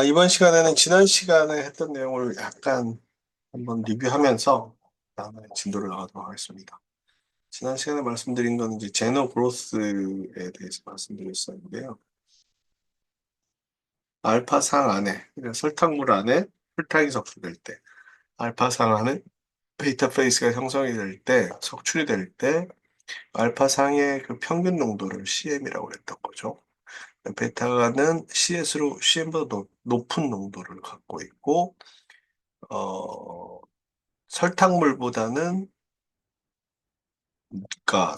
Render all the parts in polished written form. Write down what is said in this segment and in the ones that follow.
이번 시간에는 지난 시간에 했던 내용을 약간 한번 리뷰하면서 다음에 진도를 나가도록 하겠습니다. 지난 시간에 말씀드린 건 이제 제너 그로스에 대해서 말씀드렸었는데요. 알파상 안에, 그러니까 설탕물 안에 설탕이 섭취될 때, 알파상 안에 베이타 페이스가 형성이 될 때, 석출이 될 때, 알파상의 그 평균 농도를 CM이라고 했던 거죠. 베타는 CM보다 높은 농도를 갖고 있고, 어, 설탕물보다는, 그러니까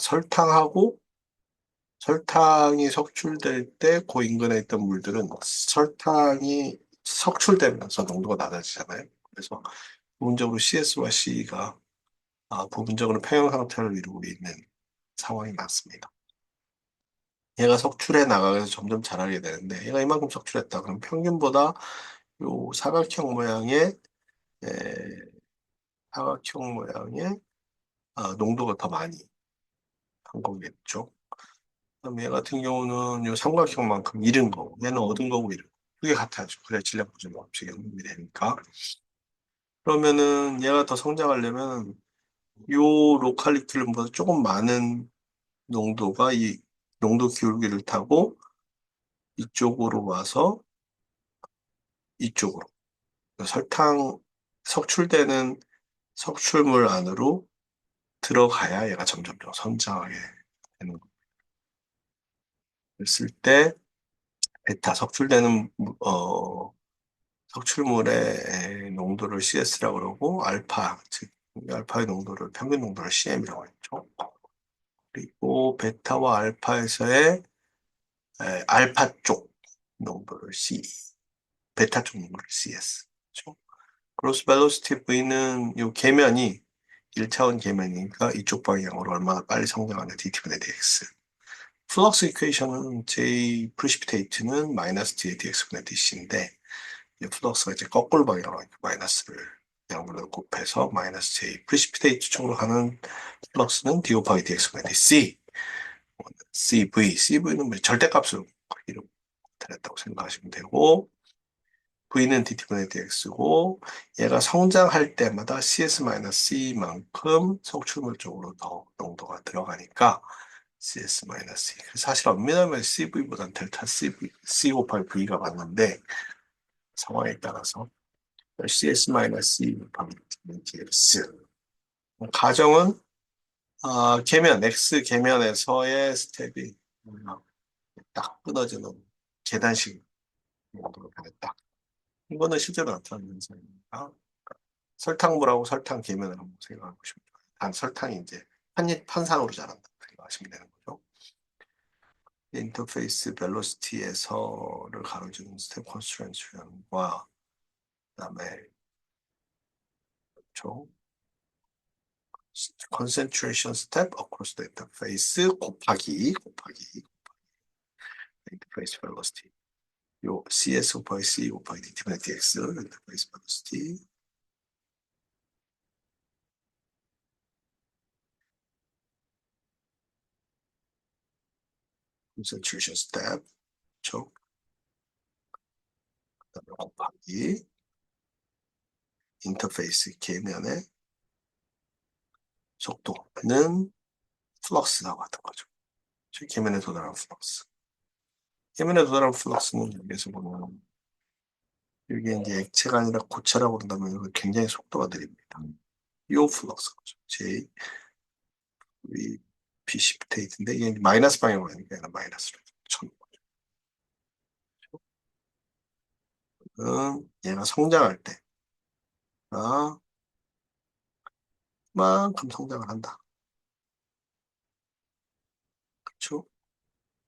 설탕이 석출될 때 그 인근에 있던 물들은 설탕이 석출되면서 농도가 낮아지잖아요. 그래서 부분적으로 CS와 C가 부분적으로 평형 상태를 이루고 있는 상황이 맞습니다. 얘가 석출해 나가서 점점 자라게 되는데 얘가 이만큼 석출했다. 그럼 평균보다 요 에, 사각형 모양의 농도가 더 많이 한 거겠죠. 그다음에 얘 같은 경우는 요 삼각형만큼 이른 거고, 얘는 얻은 거고 이른 거. 그게 같아야죠. 그래야 질량 보존 법칙이 적용이 되니까. 그러면은 얘가 더 성장하려면 요 로컬리큘럼보다 조금 많은 농도가 이 농도 기울기를 타고 이쪽으로 와서 이쪽으로 설탕 석출되는 석출물 안으로 들어가야 얘가 점점점 성장하게 되는 거예요. 그랬을 때 베타 석출되는 석출물의 농도를 CS라고 그러고 즉 알파의 농도를 평균 농도를 CM이라고 했죠. 그리고 베타와 알파에서의 알파 쪽 농도를 C, 베타 쪽 농도를 CS. 그렇죠? 크로스 벨로시티 V는 이 계면이 1차원 계면이니까 이쪽 방향으로 얼마나 빨리 성장하는 DT분의 DX. 플럭스 이퀘이션은 J 프리시피테이트는 마이너스 D의 DX분의 DC인데 플럭스가 이제 거꾸로 방향으로 하니까 마이너스를 양분으로 곱해서 마이너스 J 프리시피테이트 쪽으로 가는 플럭스는 d 곱하기 dx분의 dc CV는 뭐 절대값으로 이렇게 나타냈다고 생각하시면 되고 V는 dt분의 dx고 얘가 성장할 때마다 CS-C만큼 석출물 쪽으로 더 농도가 들어가니까 CS-C. 사실 엄밀하면 CV보다는 델타 C 곱하기 V가 맞는데 상황에 따라서 CS-C 곱하기 dx. 가정은 X 계면에서의 스텝이 딱 끊어지는 계단식 정도로 변했다. 이거는 실제로 나타나는 현상입니다. 설탕물하고 설탕 계면을 한번 생각해 보시면 좋아요. 단 설탕이 이제 판상으로 자란다 생각하시면 되는 거죠. 인터페이스 벨로시티에서를 가로지르는 스텝 컨스트런트과 그다음에 저 concentration step across the interface 곱하기 interface velocity 요 CS 곱하기 C 곱하기 DT분의 DX interface velocity concentration step 죠 그다음에 곱하기 인터페이스 계면의 속도는 플럭스라고 하던 거죠. 계면에 도달한 플럭스. 계면에 도달한 플럭스는 여기에서 보면 이게 이제 액체가 아니라 고체라고 그런다면 이거 굉장히 속도가 느립니다. 요 플럭스죠. J, V, P시프테이트인데 이게 마이너스 방향으로 하니까 얘는 마이너스로 쳐는 거죠. 얘가 성장할 때 만큼 성장을 한다. 그렇죠?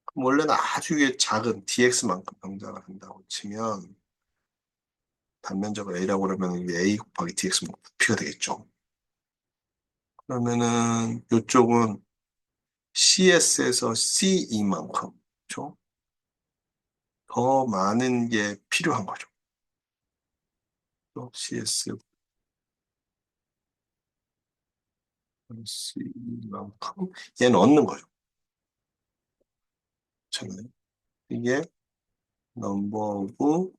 그럼 원래는 아주 작은 dx만큼 성장을 한다고 치면 단면적을 a라고 그러면 이게 a 곱하기 dx 부피가 되겠죠. 그러면은 이쪽은 CS에서 CE만큼 그렇죠? 더 많은 게 필요한 거죠. CS CE만큼 얘는 얻는 거죠. 저는 이게 넘버 오브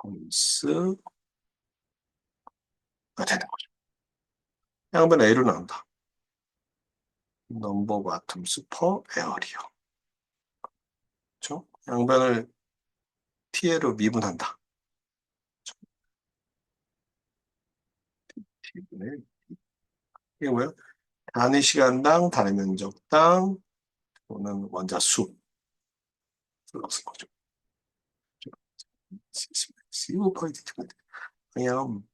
톰스가 되는 거죠. 양변 A로 나온다. 넘버 오브 아톰스 퍼 에어리어. 그렇죠? 양변을 TL로 미분한다. T분의 이게 뭐예요? 단위 시간당 단위 면적당 또는 원자 수 플러스 거죠. C5 포인트 방향은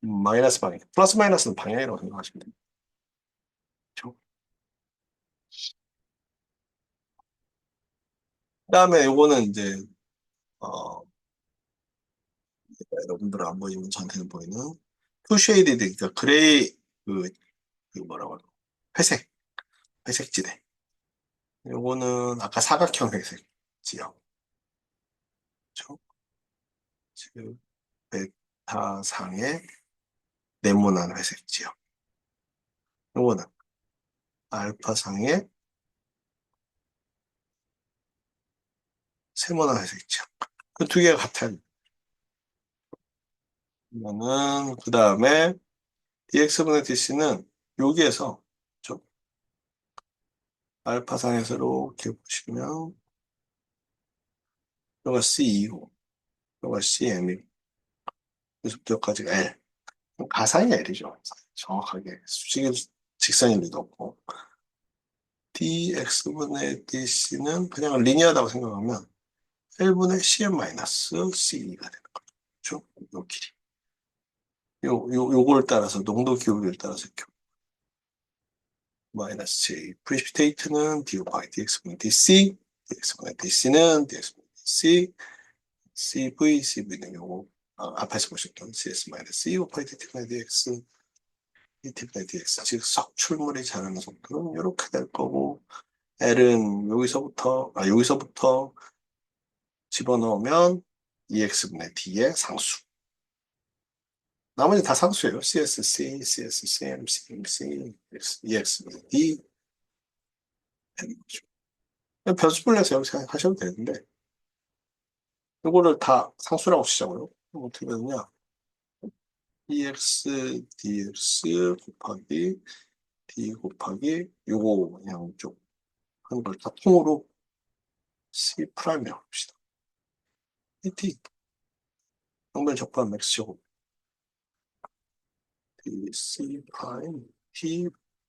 마이너스 방향. 플러스 마이너스는 방향이라고 생각하시면 돼요. 그렇죠? 그다음에 요거는 이제 어, 여러분들 안 보이면 저한테는 보이는 투 쉐이디드 그러니까 그레이 그, 그 뭐라고 하죠? 회색 회색지대. 요거는 아까 사각형 회색 지역. 그렇죠? 즉 베타상의 네모난 회색 지역. 요거는 알파상의 세모난 회색 지역. 그 두 개가 같아요. 그러면은 그 다음에 dx분의 dc는 여기에서 좀 알파상에서 이렇게 보시면 여기가 C2고 여기가 CM이고 여기서부터 여기까지 L. 가상의 L이죠. 정확하게 수직의 직선일 리도 없고 dx분의 dc는 그냥 리니어하다고 생각하면 1분의 cm-c가 되는 거죠. 요 길이. 요걸 따라서 농도 기울기를 따라서 이렇게 마이너스 j. 프리시피테이트는 d 곱하기 dx분의 dc, dx분의 dc는 dx분의 dc, cv, cv는 요거 앞에서 보셨던 cs 마이너스 c 곱하기 dt분의 dx, dt분의 dx. 즉 석출물이 자라는 속도는 이렇게 될 거고 L은 여기서부터 집어넣으면 EX분의 D의 상수. 나머지 다 상수예요. CSC, CSCM, CMC, EX분의 D. 변수를 내서 여기 생각하셔도 되는데, 이거를 다 상수라고 치자고요. 그럼 어떻게 되느냐? EX, DX 곱하기 D 곱하기 요거 양쪽 하는 걸 다 통으로 C 프라임이라고 합시다. PT, 양변 적분 맥스 제곱 C 프라임 T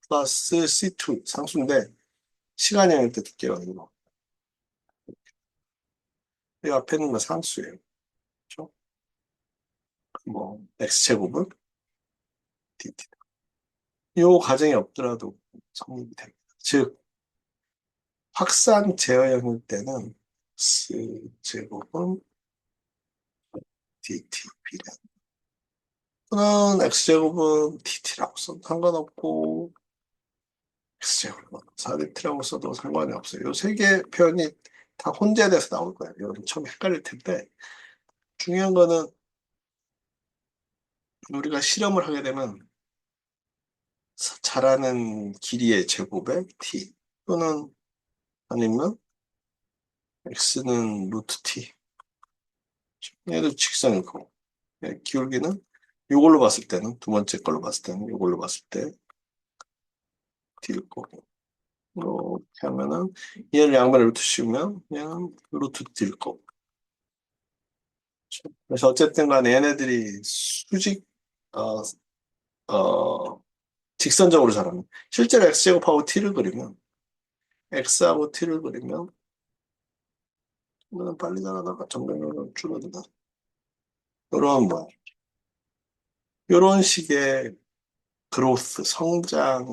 플러스 C2 상수인데 시간이 아닐 때 두께가 아니고 이 앞에 있는 건 상수예요. 그렇죠? 뭐 X제곱은 DT. 이 과정이 없더라도 성립이 됩니다. 즉 확산 제어형일 때는 X제곱은 DT 비례 또는 X제곱은 DT라고 써도 상관없고 X제곱은 4DT라고 써도 상관이 없어요. 이 세 개 표현이 다 혼재돼서 나올 거예요. 여러분 처음 헷갈릴 텐데 중요한 거는 우리가 실험을 하게 되면 자라는 길이의 제곱에 t 또는 아니면 x는 루트 t 얘도 직선일 거고 기울기는 이걸로 봤을 때는 두 번째 걸로 봤을 때는 이걸로 봤을 때 t일 거고 이렇게 하면은 얘를 양변에 루트 씌우면 그냥 루트 t일 거고 그래서 어쨌든 간에 얘네들이 수직 어, 어, 직선적으로 자라는 실제로 x제곱하고 t를 그리면 x하고 t를 그리면 이거는 빨리 나가다가 정면으로 줄어든다. 이런 뭐 이런 식의 그로스 성장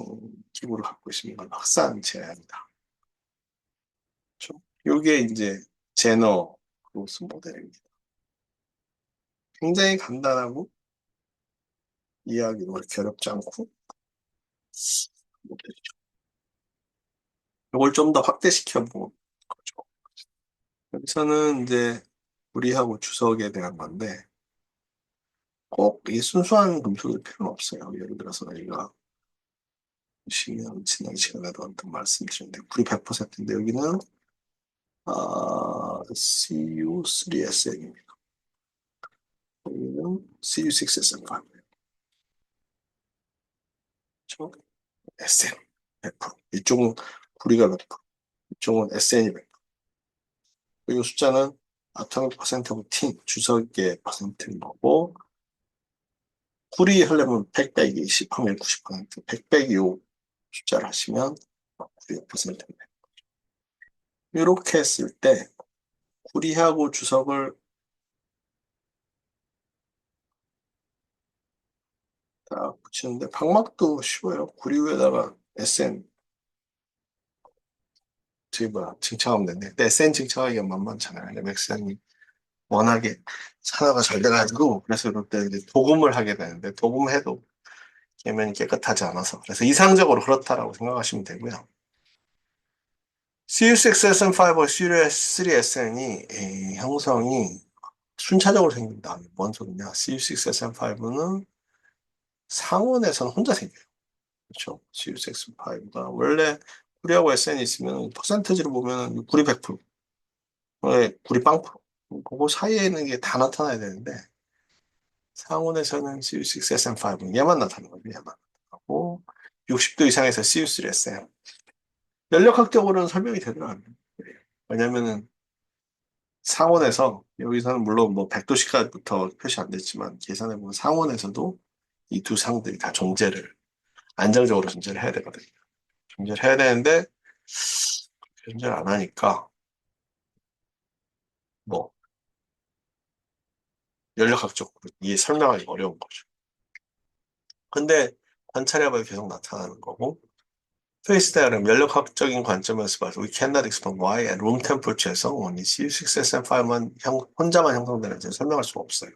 기구를 갖고 있으면 이건 확산 제한이다. 그렇죠? 이게 이제 제너 그로스 모델입니다. 굉장히 간단하고 이해하기도 그렇게 어렵지 않고 모델이죠. 이걸 좀 더 확대시켜 본 거죠. 여기서는 이제 우리하고 주석에 대한 건데 꼭 이 순수한 금속일 필요는 없어요. 예를 들어서 저희가 지난 시간에도 한번 말씀드렸는데 굴이 100%인데 여기는 CU3SN입니다. CU6SM5. 그렇죠? SN 100%. 이쪽은 구리가 100%. 이쪽은 SN이 100%. 이 숫자는 아토믹 퍼센트 오브 팀, 주석의 퍼센트인 거고, 구리 하려면 100 빼기 10 하면 90%, 100 빼기 5 숫자를 하시면 구리의 퍼센트입니다. 이렇게 했을 때 구리하고 주석을 딱 붙이는데 방막도 쉬워요. 구리 위에다가 SN 저기 뭐야 증착하면 되는데 근데 SN 증착하기가 만만찮아요. 맥스이 워낙에 산화가 잘 돼가지고 그래서 이럴 때 이제 도금을 하게 되는데 도금해도 계면이 깨끗하지 않아서 그래서 이상적으로 그렇다라고 생각하시면 되고요. CU6SM5와 CU3SN이 형성이 순차적으로 생긴다. 뭔 소리냐? CU6SM5는 상온에서는 혼자 생겨요. 그렇죠? CU6SM5가 원래 구리하고 SN이 있으면 퍼센테지로 보면 구리 100%, 구리 0%. 그거 사이에 있는 게 다 나타나야 되는데 상온에서는 CU6SM5는 얘만 나타나는 거죠. 얘만 나타나고 60도 이상에서 CU3SM. 연력학적으로는 설명이 되더라고요. 왜냐면은 상온에서 여기서는 물론 뭐 100도씨까지부터 표시 안 됐지만 계산해 보면 상온에서도 이 두 상들이 다 존재를 안정적으로 존재를 해야 되거든요. 존재를 해야 되는데 존재를 안 하니까 뭐 연력학적으로 이게 설명하기 어려운 거죠. 근데 관찰해봐야 계속 나타나는 거고 페이스 다이어그램 연력학적인 관점에서 봐서 we cannot explain why at room temperature에서 only CU6SM5만 혼자만 형성되는지 설명할 수가 없어요.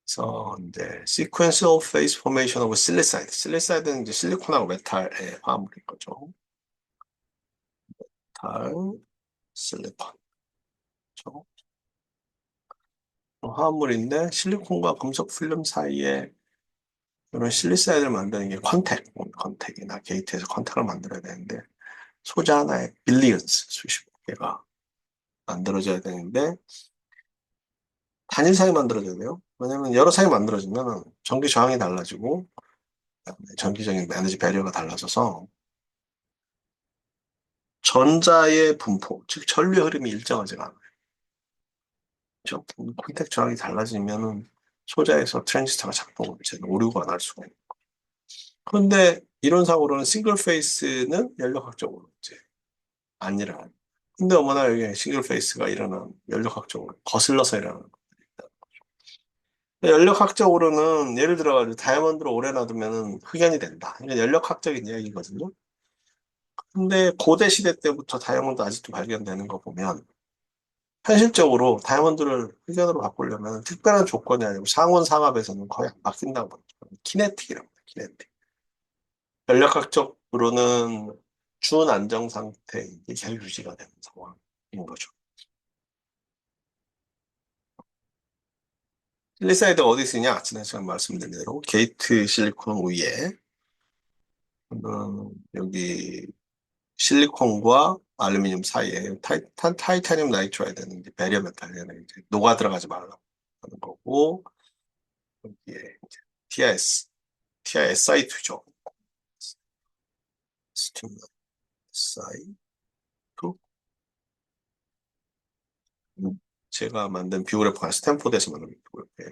그래서 이제 sequential phase formation of silicide. 실리사이드는 이제 실리콘하고 메탈의 화합물인 거죠. 메탈, 실리콘. 그렇죠? 화합물인데 실리콘과 금속 필름 사이에 이런 실리사이드를 만드는 게 컨택이나 게이트에서 컨택을 만들어야 되는데 소자 하나에 빌리언스 수십 개가 만들어져야 되는데 단일 상이 만들어져야 돼요. 왜냐면 여러 상이 만들어지면 전기 저항이 달라지고 전기적인 에너지 배려가 달라져서 전자의 분포, 즉 전류의 흐름이 일정하지가 않아요. 그렇죠? 콘택트 저항이 달라지면은 소자에서 트랜지스터가 작동을 이제 오류가 날 수가 있는. 그런데 이론상으로는 싱글 페이스는 연력학적으로 이제 안 일어나요. 근데 어머나 여기 싱글 페이스가 일어나는 연력학적으로 거슬러서 일어나는 것들이 있다. 연력학적으로는 예를 들어가지고 다이아몬드를 오래 놔두면 흑연이 된다. 이게 연력학적인 이야기거든요. 근데 고대 시대 때부터 다이아몬드 아직도 발견되는 거 보면 현실적으로 다이아몬드를 흑연으로 바꾸려면 특별한 조건이 아니고 상온 상압에서는 거의 안 바뀐다고 보죠. 키네틱이라고 해요. 키네틱. 전력학적으로는 준안정 상태 이게 계속 유지가 되는 상황인 거죠. 실리사이드가 어디 쓰냐? 지난 시간 말씀드린 대로 게이트 실리콘 위에 여기 실리콘과 알루미늄 사이에 타이타늄 나이트라이드는 이제 배리어 메탈에는 이제 녹아 들어가지 말라고 하는 거고 여기에 이제 TIS, TISI2죠. 스팀 SI2. 제가 만든 비오그래프가 스탠포드에서 만든 비오그래프예요.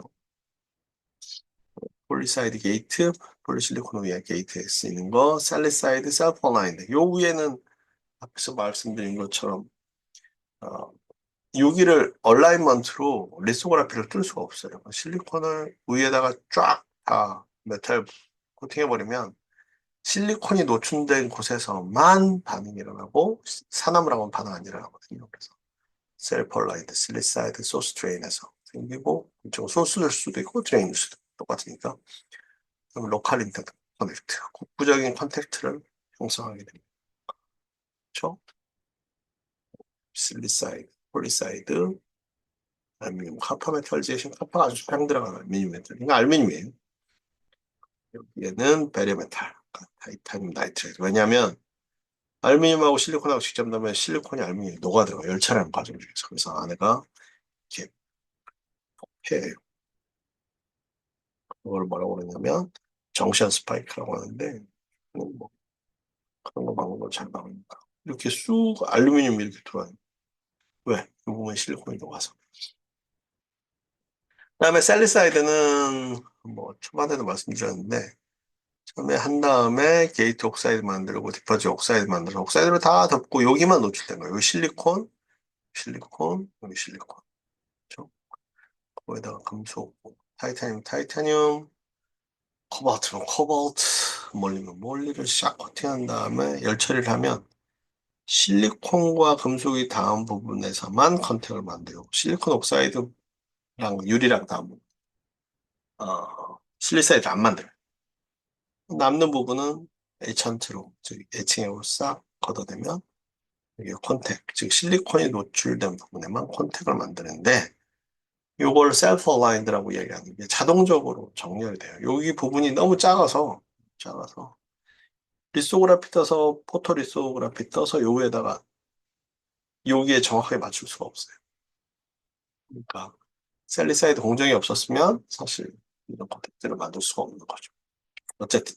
폴리사이드 게이트, 폴리실리콘 위에 게이트에 쓰이는 거, 살리사이드 셀프 얼라인드. 요 위에는 앞에서 말씀드린 것처럼 여기를 얼라이먼트로 리소그라피를 뜰 수가 없어요. 실리콘을 위에다가 쫙 다 메탈 코팅해버리면 실리콘이 노출된 곳에서만 반응이 일어나고 산화물하고는 반응 안 일어나거든요. 그래서 셀펄라이드, 실리사이드, 소스 트레인에서 생기고 이쪽 소스일 수도 있고 트레인일 수도 있고 똑같으니까 그럼 로컬 인터커넥트, 국부적인 컨택트를 형성하게 됩니다. 그렇죠? 실리사이드, 폴리사이드, 알루미늄, 카파 메탈제이션, 카파가 아주 팽 들어가는 알루미늄 메탈. 이거 알루미늄이에요. 여기에는 베리 메탈, 타이타늄 나이트레이드. 왜냐하면 알루미늄하고 실리콘하고 직접 넣으면 실리콘이 알루미늄이 녹아들어가 열처리하는 과정 중에서. 그래서 안에가 이렇게 해요. 그걸 뭐라고 그러냐면 정션 스파이크라고 하는데 뭐 그런 거 막는 걸 잘 막으니까 이렇게 쑥 알루미늄이 이렇게 들어와요. 왜? 이 부분에 실리콘이 녹아서. 그다음에 셀리사이드는 뭐 초반에도 말씀드렸는데 처음에 한 다음에 게이트 옥사이드 만들고 디퍼지 옥사이드 만들어서 옥사이드로 다 덮고 여기만 노출된 거예요. 여기 실리콘, 실리콘, 여기 실리콘. 그렇죠? 거기다가 금속, 타이타늄, 코발트는 코발트, 몰리면 몰리를 샥 코팅한 다음에 열 처리를 하면 실리콘과 금속이 닿은 부분에서만 컨택을 만들고 실리콘 옥사이드랑 유리랑 닿은 실리사이드 안 만들어요. 남는 부분은 에찬트로, 즉 에칭액으로 싹 걷어내면 이게 콘택, 즉 실리콘이 노출된 부분에만 콘택을 만드는데 이걸 셀프 얼라인드라고 얘기하는 게 자동적으로 정렬이 돼요. 여기 부분이 너무 작아서 리소그라피 떠서 포토 리소그라피 떠서 요에다가 여기에 정확하게 맞출 수가 없어요. 그러니까 셀리사이드 공정이 없었으면 사실 이런 콘택트를 만들 수가 없는 거죠. 어쨌든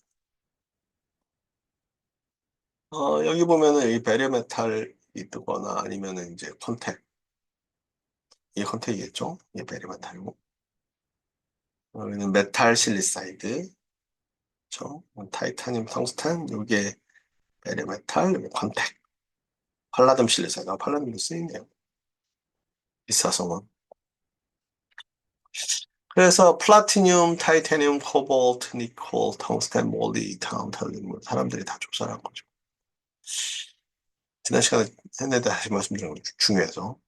여기 보면은 이 베리어 메탈이 뜨거나 아니면은 이제 컨택, 이게 컨택이겠죠? 이게 베리어 메탈이고 여기는 메탈 실리사이드, 죠 타이타늄, 텅스탄, 이게 베리어 메탈, 이게 컨택, 팔라듐 실리사이드, 팔라듐도 쓰이네요. 비싸서는. 그래서 플라티늄, 타이타늄, 코볼트, 니콜, 텅스텐, 몰리, 탄탈륨을 사람들이 다 조사를 한 거죠. 지난 시간에 했는데 다시 말씀드리는 건 중요해서.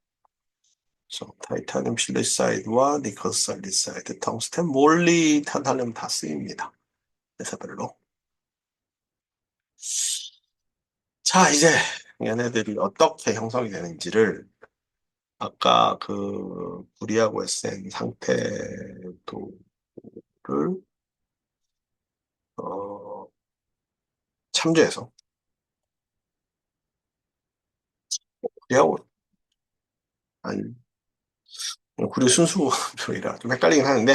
그래서 타이타늄 실리사이드와 니켈 실리사이드, 텅스텐, 몰리, 탄탈륨 다 쓰입니다. 회사별로. 자, 이제 얘네들이 어떻게 형성이 되는지를 아까 그 구리하고 SN 상태도를 어, 참조해서 구리하고 아니 구리 순수금속이라 좀 헷갈리긴 하는데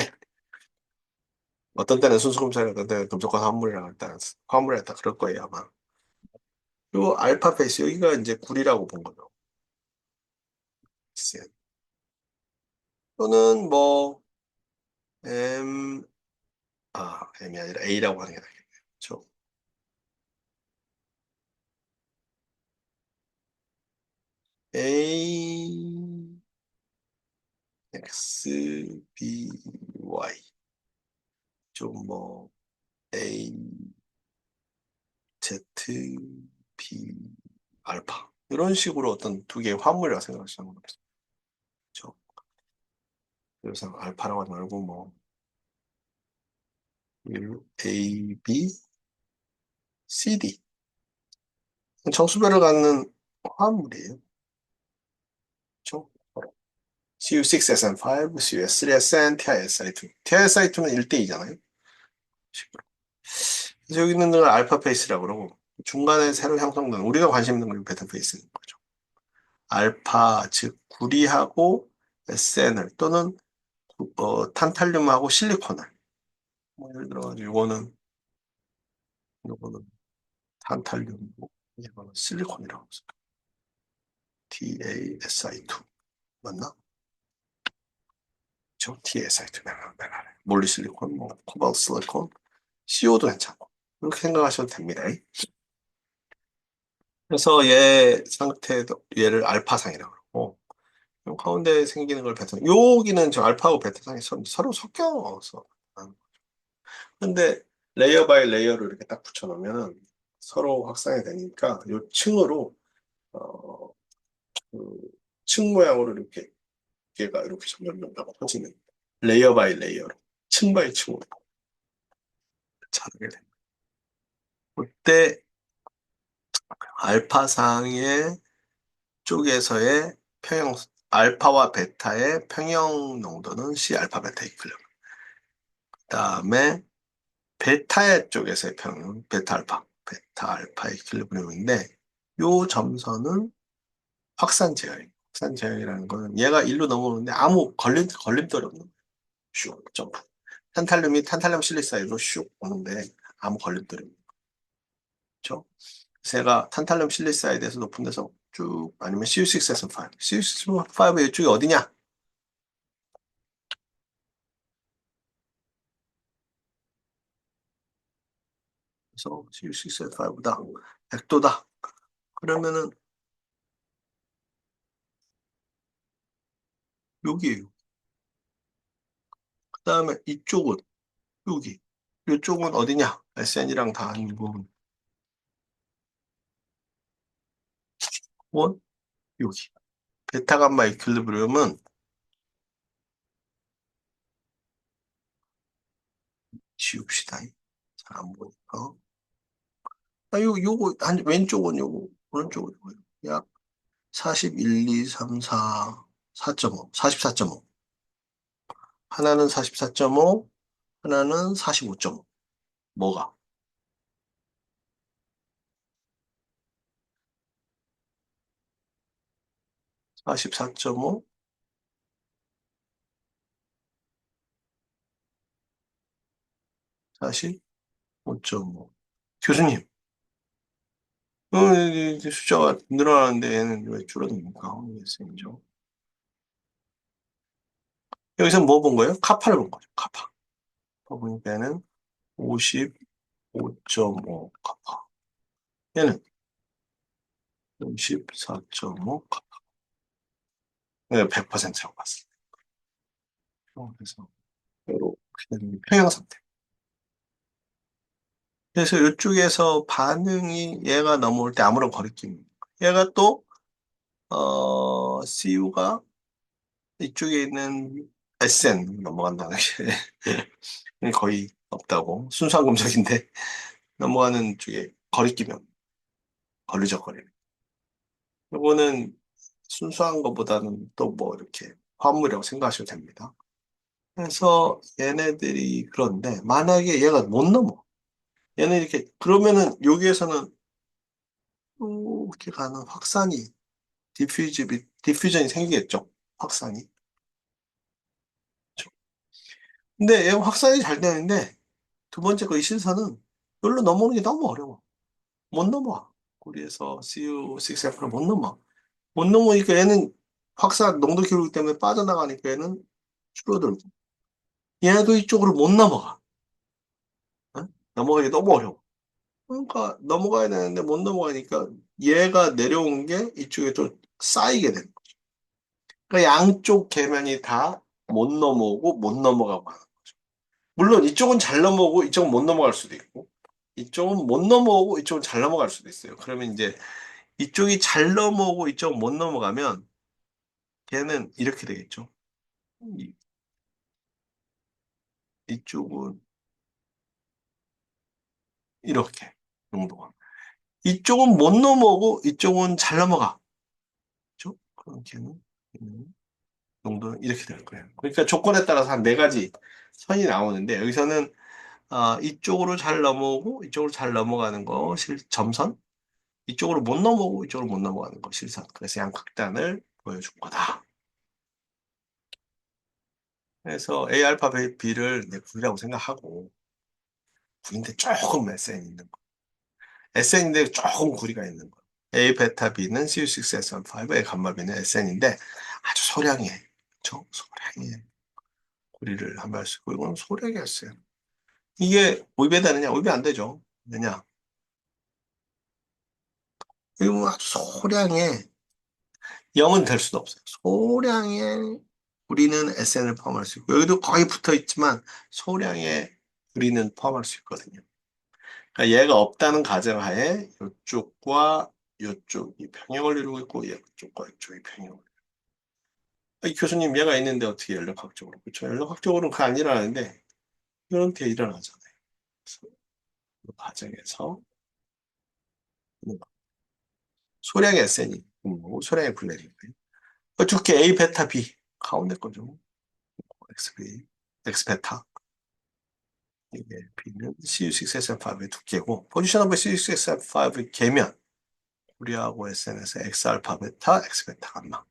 어떤 때는 순수금속이라 어떤 때는 금속과 화합물이라 일단 화합물이라 다 그럴 거예요 아마. 요 알파 페이스 여기가 이제 구리라고 본 거죠. SN. 또는 뭐 M M이 아니라 A라고 하는 게 낫겠네요. 그렇죠? A X B Y 좀 뭐 A Z B 알파 이런 식으로 어떤 두 개의 화물이라고 생각하시는 거죠. 그렇죠? 그래서 알파라고 하지 말고 뭐 A B C D 정수배를 갖는 화물이에요. 그렇죠? CU6SN5, CU3SN, TISI2. TISI2는 1대2잖아요. 그래서 여기 있는 걸 알파 페이스라고 그러고 중간에 새로 형성된 우리가 관심 있는 건 베타 페이스인 거죠. 알파 즉 구리하고 SN을 또는 탄탈륨하고 실리콘을 뭐 예를 들어가지고 요거는 탄탈륨이고 이거는 실리콘이라고 해서 TASI2 맞나? 저 TASI2 내가 알아요. 몰리실리콘, 뭐 코발트 실리콘, CO도 괜찮고 이렇게 생각하셔도 됩니다. 그래서 얘 상태도 얘를 알파상이라고 그러고 요 가운데 생기는 걸 베타. 여기는 저 알파하고 베타상이 서로 섞여서. 근데 레이어 바이 레이어로 이렇게 딱 붙여놓으면 서로 확산이 되니까 요 층으로 어, 그 층 모양으로 이렇게 얘가 이렇게 점점 퍼지는 레이어 바이 레이어로 층 바이 층으로 자르게 됩니다. 그때 알파상의 쪽에서의 평형 알파와 베타의 평형 농도는 C 알파 베타 이퀄리엄. 그다음에 베타의 쪽에서의 평형 베타 알파 이퀄리브리엄인데 요 점선은 확산 제어예요. 확산 제어이라는 거는 얘가 일로 넘어오는데 아무 걸림돌이 없는 거예요. 슉 점프. 탄탈륨이 탄탈륨 실리사이드로 슉 오는데 아무 걸림돌이 없죠. 제가 탄탈륨 실리사이드에서 높은 데서 쭉 아니면 CU6S5. CU6S5 이쪽이 어디냐? 그래서 CU6S5다. 100도다. 그러면은 여기에요. 그 다음에 이쪽은 여기. 이쪽은 어디냐? SN이랑 다 아닌 부분. 원 여기. 베타 감마 이퀄리브리움은 지웁시다. 잘 안 보니까. 요거, 왼쪽은 요거, 오른쪽은 요거. 약 41, 2, 3, 4, 4.5, 44.5. 하나는 44.5, 하나는 45.5. 뭐가? 44.5, 45.5. 교수님, 이제 숫자가 늘어나는데 얘는 왜 줄어듭니까? 쌤이죠. 여기서 뭐 본 거예요? 카파를 본 거죠. 카파. 보니까 얘는 55.5 카파. 얘는 54.5 카파. 네, 100%라고 봤어요. 그래서 이렇게 평형 상태. 그래서 이쪽에서 반응이 얘가 넘어올 때 아무런 거리낌이 얘가 또 CU가 이쪽에 있는 SN 넘어간다는 게 거의 없다고 순수한 검색인데 넘어가는 쪽에 거리낌이 걸리적거리는 이거는 순수한 것보다는 또 뭐 이렇게 화물이라고 생각하셔도 됩니다. 그래서 얘네들이 그런데 만약에 얘가 못 넘어 얘는 이렇게 그러면은 여기에서는 이렇게 가는 확산이 디퓨전이 생기겠죠. 확산이. 그렇죠? 근데 얘 확산이 잘 되는데 두 번째 거 이 신선은 여기로 넘어오는 게 너무 어려워. 못 넘어와. 우리에서 CU6F를 못 넘어. 못 넘어오니까 얘는 확산 농도 기울기 때문에 빠져나가니까 얘는 줄어들고 얘도 이쪽으로 못 넘어가. 어? 넘어가기 너무 어려워. 그러니까 넘어가야 되는데 못 넘어가니까 얘가 내려온 게 이쪽에 또 쌓이게 되는 거야. 그러니까 양쪽 계면이 다 못 넘어오고 못 넘어가고 하는 거죠. 물론 이쪽은 잘 넘어오고 이쪽은 못 넘어갈 수도 있고 이쪽은 못 넘어오고 이쪽은 잘 넘어갈 수도 있어요. 그러면 이제 이쪽이 잘 넘어오고 이쪽은 못 넘어가면 걔는 이렇게 되겠죠. 이, 이쪽은 이렇게 농도가. 이쪽은 못 넘어오고 이쪽은 잘 넘어가. 그렇죠? 그럼 걔는 농도는 이렇게 될 거예요. 그러니까 조건에 따라서 한 네 가지 선이 나오는데 여기서는 이쪽으로 잘 넘어오고 이쪽으로 잘 넘어가는 거 점선, 이쪽으로 못 넘어오고 이쪽으로 못 넘어가는 거 실선. 그래서 양극단을 보여준 거다. 그래서 A 알파 B를 내 V라고 생각하고 V인데 조금 SN 있는 거. SN인데 조금 구리가 있는 거. A 베타 B는 CU6S5, A 감마 B는 SN인데 아주 소량의 소량의 구리를 함유할 수 있고 이건 소량의 SN. 이게 오입되느냐? 오입이 안 되죠. 왜냐? 이거 아주 소량의 0은 될 수도 없어요. 소량의 우리는 SN을 포함할 수 있고 여기도 거의 붙어 있지만 소량의 우리는 포함할 수 있거든요. 그러니까 얘가 없다는 가정하에 이쪽과 이쪽이 평형을 이루고 있고 이쪽과 이쪽이 평형을. 이 교수님 얘가 있는데 어떻게 연력학적으로 그렇죠? 연력학적으로는 그게 아니라는데 이렇게 일어나잖아요. 그래서 그 과정에서 소량의 SN이 소량의 분해인 거예요. 두께 A 베타 B 가운데 거죠. XB, X베타. 이게 B는 CU6SF5의 두께고 포지션 오브 CU6SF5의 계면 우리하고 SN에서 X알파 베타, X베타 감마.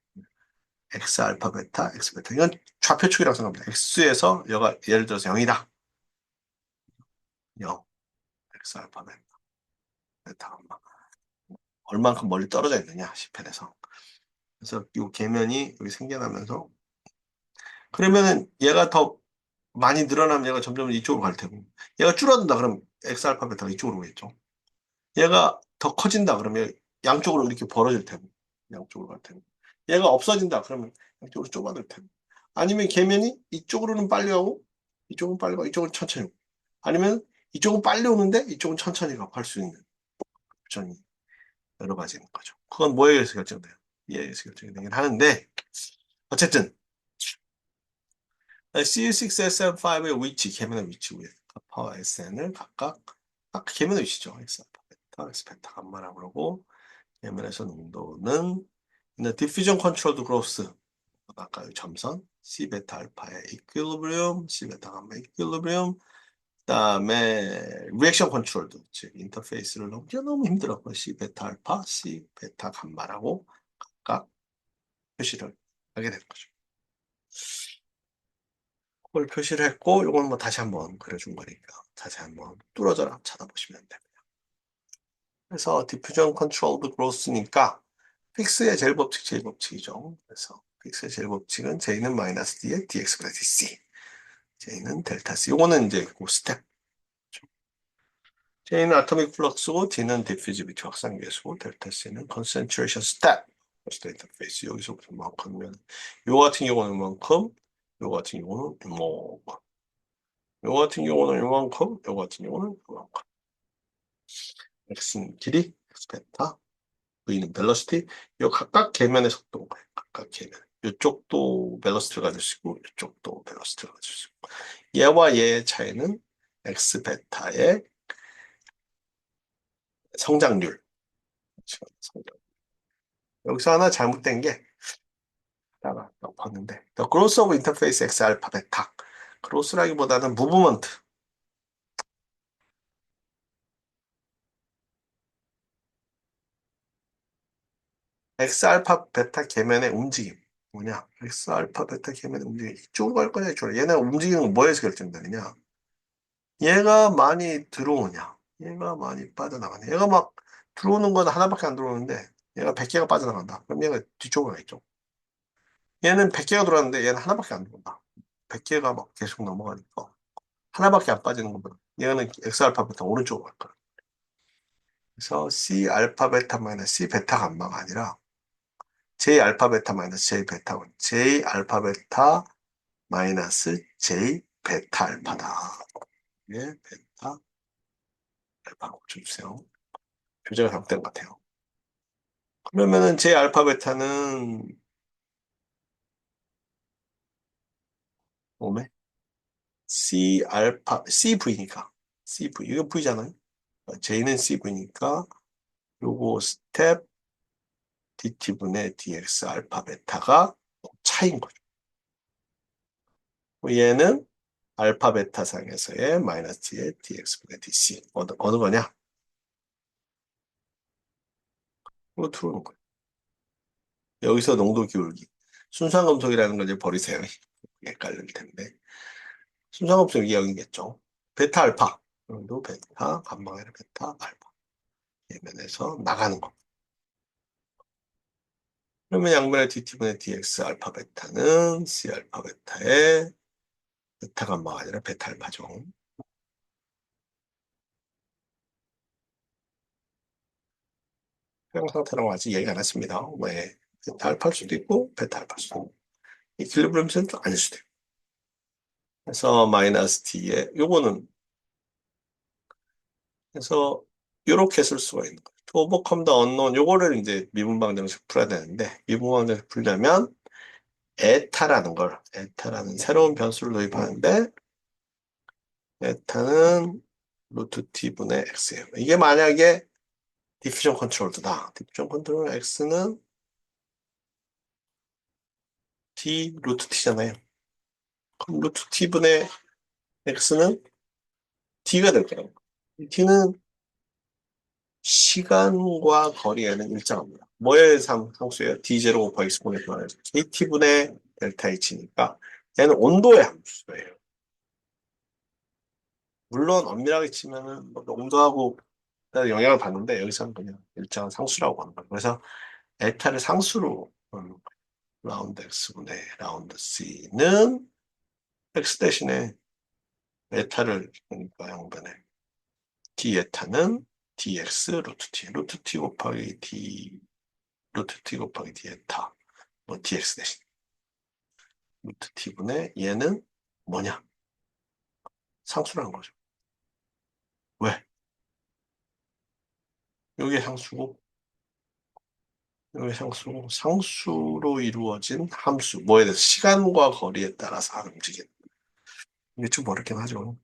x 알파 베타 x 베타 이건 좌표축이라고 생각합니다. x에서 여가 예를 들어서 0이다. 0 x 알파 베타 감마 얼만큼 멀리 떨어져 있느냐 10편에서 그래서 이 계면이 여기 생겨나면서 그러면은 얘가 더 많이 늘어나면 얘가 점점 이쪽으로 갈 테고 얘가 줄어든다 그러면 x 알파 베타가 이쪽으로 오겠죠. 얘가 더 커진다 그러면 양쪽으로 이렇게 벌어질 테고 양쪽으로 갈 테고 얘가 없어진다 그러면 양쪽으로 좁아들 테고 아니면 계면이 이쪽으로는 빨리 가고 이쪽은 빨리 가고 이쪽은 천천히 오고 아니면 이쪽은 빨리 오는데 이쪽은 천천히 가고 할 수 있는 옵션이 여러 가지 있는 거죠. 그건 뭐에 의해서 결정돼요? 얘에 의해서 결정이 되긴 하는데 어쨌든 C6, SM5의 위치, 계면의 위치 위에 파워 SN을 각각 계면의 위치죠. X 알파 베타, X 베타 감마라고 그러고 계면에서 농도는 diffusion controlled growth 아까 이 점선 C 베타 알파의 equilibrium, C 베타 감마 equilibrium 그다음에 리액션 컨트롤도 즉 인터페이스를 넘기가 너무 힘들었고 C 베타 알파, C 베타 감마라고 각각 표시를 하게 되는 거죠. 그걸 표시를 했고 이건 뭐 다시 한번 그려준 거니까 다시 한번 뚫어져라 찾아보시면 됩니다. 그래서 디퓨전 컨트롤드 그로스니까 픽스의 제일 법칙 제일 법칙이죠. 그래서 픽스의 제일 법칙은 J는 마이너스 D에 DX분의 DC J는 델타 C 요거는 이제 그 스텝 J는 아토믹 플럭스고 D는 디퓨지비티 확산 계수고 델타 C는 컨센트레이션 스텝 스테이트 페이스 여기서부터 만큼면 요 같은 경우는 이만큼 요 같은 경우는 이만큼 요 같은 경우는 이만큼 요 같은 경우는 이만큼 X는 길이 X 베타 V는 벨로시티 요 각각 계면의 속도인 거예요. 각각 계면 이쪽도 벨로시티를 가질 수 있고 이쪽도 벨로시티를 가질 수 있고 얘와 얘의 차이는 X 베타의 성장률 여기서 하나 잘못된 게 하나가 봤는데 The growth of interface X 알파 베타 그로스라기보다는 무브먼트 X 알파 베타 계면의 움직임 뭐냐 X 알파 베타 계면의 움직임 이쪽으로 갈 거냐 이쪽으로 얘네 움직임은 뭐에서 결정되느냐 얘가 많이 들어오냐 얘가 많이 빠져나가냐 얘가 막 들어오는 건 하나밖에 안 들어오는데 얘가 100개가 빠져나간다 그럼 얘가 뒤쪽으로 가겠죠 얘는 100개가 들어왔는데 얘는 하나밖에 안 들어온다 100개가 막 계속 넘어가니까 하나밖에 안 빠지는 것보다 얘는 X 알파 베타 오른쪽으로 갈 거야 그래서 C 알파 베타 마이너스 C 베타 감마가 아니라 J 알파 베타 마이너스 J 베타 J 알파 베타 마이너스 J 베타 알파다. 예, 베타 알파 고쳐주세요. 교재가 잘못된 것 같아요. 그러면은 J 알파 베타는 몸에 C 알파 CV니까 CV 이거 V잖아요. J는 CV니까 요거 스텝 DT분의 DX 알파 베타가 차이인 거죠. 얘는 알파 베타 상에서의 마이너스 T의 DX분의 DC 어느 거냐? 이거 들어오는 거예요. 여기서 농도 기울기. 순환금속이라는 걸 이제 버리세요. 헷갈릴 텐데. 순환금속이 여기겠죠. 베타 알파. 농도 베타, 감마가 아니라 베타 알파. 예면에서 나가는 거. 그러면 양면의 DT분의 DX 알파 베타는 C 알파 베타의 베타 감마가 아니라 베타 알파죠. 해양 상태라고 아직 얘기 안 했습니다. 왜? 베타 알파일 수도 있고, 베타 알파일 수도 있고. 이퀄리브리엄 아닐 수도 있고. 그래서 마이너스 T에, 요거는 그래서 이렇게 쓸 수가 있는 거예요. To overcome the unknown 요거를 이제 미분방정식 풀어야 되는데 미분방정식 풀려면 에타라는 새로운 변수를 도입하는데 에타는 루트 t분의 x예요. 이게 만약에 디퓨전 컨트롤드다. 디퓨전 컨트롤 x는 d 루트 t잖아요. 그럼 루트 t분의 x는 d가 될 거예요. t는 시간과 거리에는 일정합니다. 뭐의 상수예요? D0 곱하기 스몰 플러스 KT분의 델타 H니까 얘는 온도의 함수예요. 물론 엄밀하게 치면은 뭐 온도하고 영향을 받는데 여기서는 그냥 일정한 상수라고 하는 거예요. 그래서 에타를 상수로 하는 거예요. 라운드 X분의 라운드 C는 X 대신에 에타를 그러니까 양변에 D 에타는 dx 루트 t 루트 t 곱하기 d 루트 t 곱하기 d 에타 뭐 dx 대신 루트 t분의 얘는 뭐냐? 상수라는 거죠. 왜? 이게 상수고 이게 상수고 상수로 이루어진 함수 뭐에 대해서 시간과 거리에 따라서 움직인 이게 좀 어렵긴 하죠.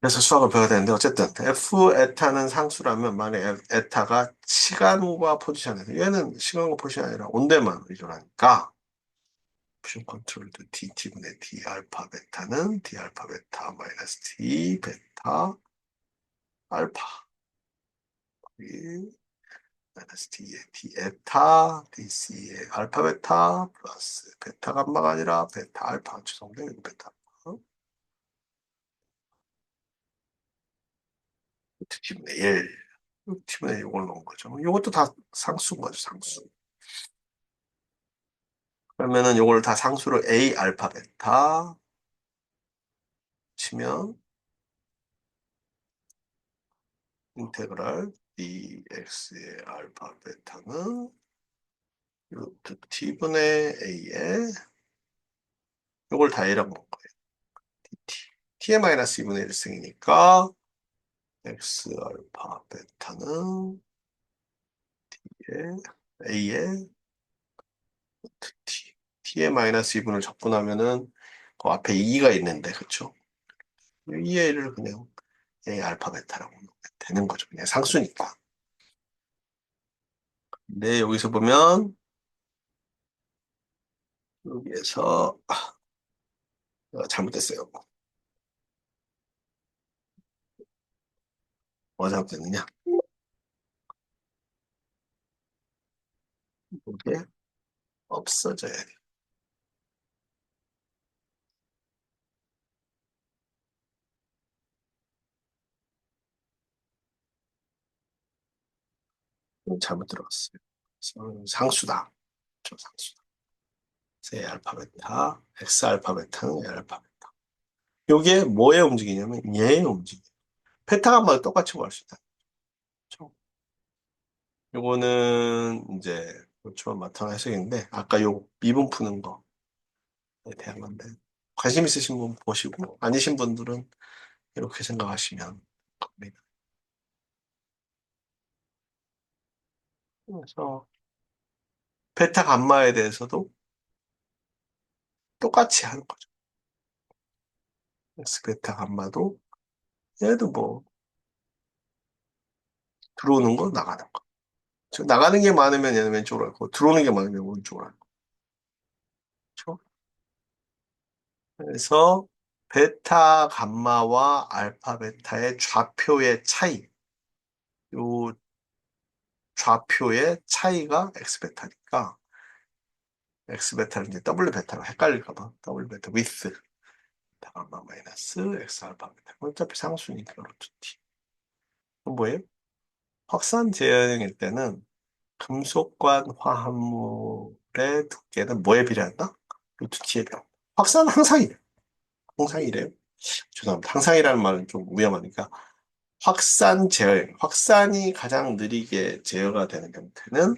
그래서 수학을 배워야 되는데 어쨌든 f 에타는 상수라면 만약 에타가 시간과 포지션에서 얘는 시간과 포지션이 아니라 온대만 의존하니까 옵션 컨트롤 dt분의 d 알파 베타는 d 알파 베타 마이너스 d 베타 알파 여기 마이너스 d의 d 에타 dc의 알파 베타 플러스 베타 감마가 아니라 베타 알파 죄송해요. 여기 베타 알파 t분의 1 t분의 이걸 넣은 거죠. 이것도 다 상수인 거죠. 상수. 그러면은 요걸 다 상수로 A 알파 베타 치면 인테그랄 dx의 알파 베타는 루트 t분의 a에 요걸 다 a라고 놓은 거예요. dt t의 마이너스 2분의 1승이니까 x 알파 베타는 a에 루트 t t의 마이너스 2분을 적분하면은 그 앞에 2가 있는데 그쵸? 이 a를 그냥 a 알파 베타라고 놓으면 되는 거죠. 그냥 상수니까. 근데 여기서 보면 여기에서 잘못됐어요. 뭐가 잘못됐느냐? 이게 없어져야 돼. 잘못 들어갔어요. 상수다. 저 상수다. 그래서 A 알파 베타, X 알파 베타는 A 알파 베타. 요게 뭐에 움직이냐면 얘에 움직여. 베타 감마도 똑같이 구할 수 있다. 그렇죠? 요거는 이제 그렇죠. 마땅한 해석인데 아까 요 미분 푸는 거에 대한 건데 관심 있으신 분 보시고 아니신 분들은 이렇게 생각하시면 됩니다. 그래서 베타 감마에 대해서도 똑같이 하는 거죠. X 베타 감마도 얘도 뭐 들어오는 거 나가는 거. 즉 나가는 게 많으면 얘는 왼쪽으로 가고 들어오는 게 많으면 오른쪽으로 가고. 그렇죠? 그래서 베타 감마와 알파 베타의 좌표의 차이, 요 좌표의 차이가 엑스 베타니까 엑스 베타를 이제 더블 베타로 헷갈릴까 봐 더블 베타 위스 베타 감마 마이너스 엑스 알파 베타 어차피 상수니까 루트 t 뭐예요? 확산 제형일 때는 금속관 화합물의 두께는 뭐에 비례한다? 루트 t에 비례한다. 확산은 항상 이래. 항상 이래요. 죄송합니다. 항상이라는 말은 좀 위험하니까 확산 제어형. 확산이 가장 느리게 제어가 되는 형태는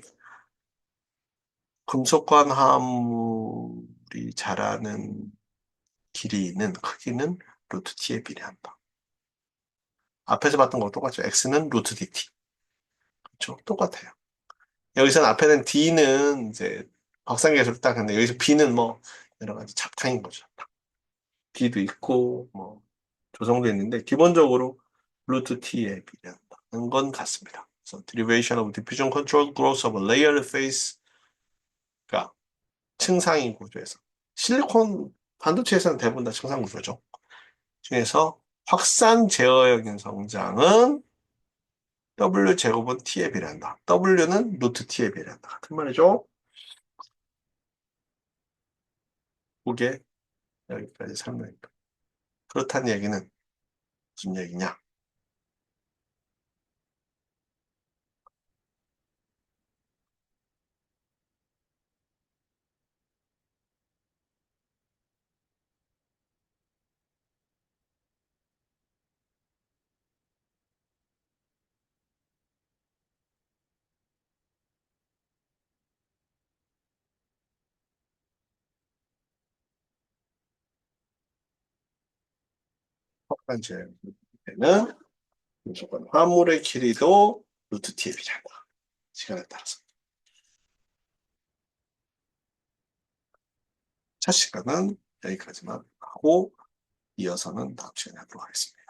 금속관 화합물이 자라는 길이는 크기는 루트 t에 비례한다. 앞에서 봤던 거 똑같죠. x는 루트 dt. 그렇죠? 똑같아요. 여기서는 앞에는 d는 이제 확산 계수를 딱 하는데 여기서 b는 뭐 여러 가지 잡탕인 거죠. d도 있고 뭐 조성도 있는데 기본적으로 루트 t에 비례한다는 건 같습니다. 그래서 derivation of diffusion control growth of a layered face가 층상인 구조에서 실리콘 반도체에서는 대부분 다 층상 구조죠. 중에서 확산 제어적인 성장은 W 제곱은 T에 비례한다. W는 루트 T에 비례한다. 같은 말이죠? 그게 여기까지 설명입니다. 그렇다는 얘기는 무슨 얘기냐? 확산체는 무조건 화물의 길이도 루트 T에 비례한다. 시간에 따라서. 첫 시간은 여기까지만 하고 이어서는 다음 시간에 하도록 하겠습니다.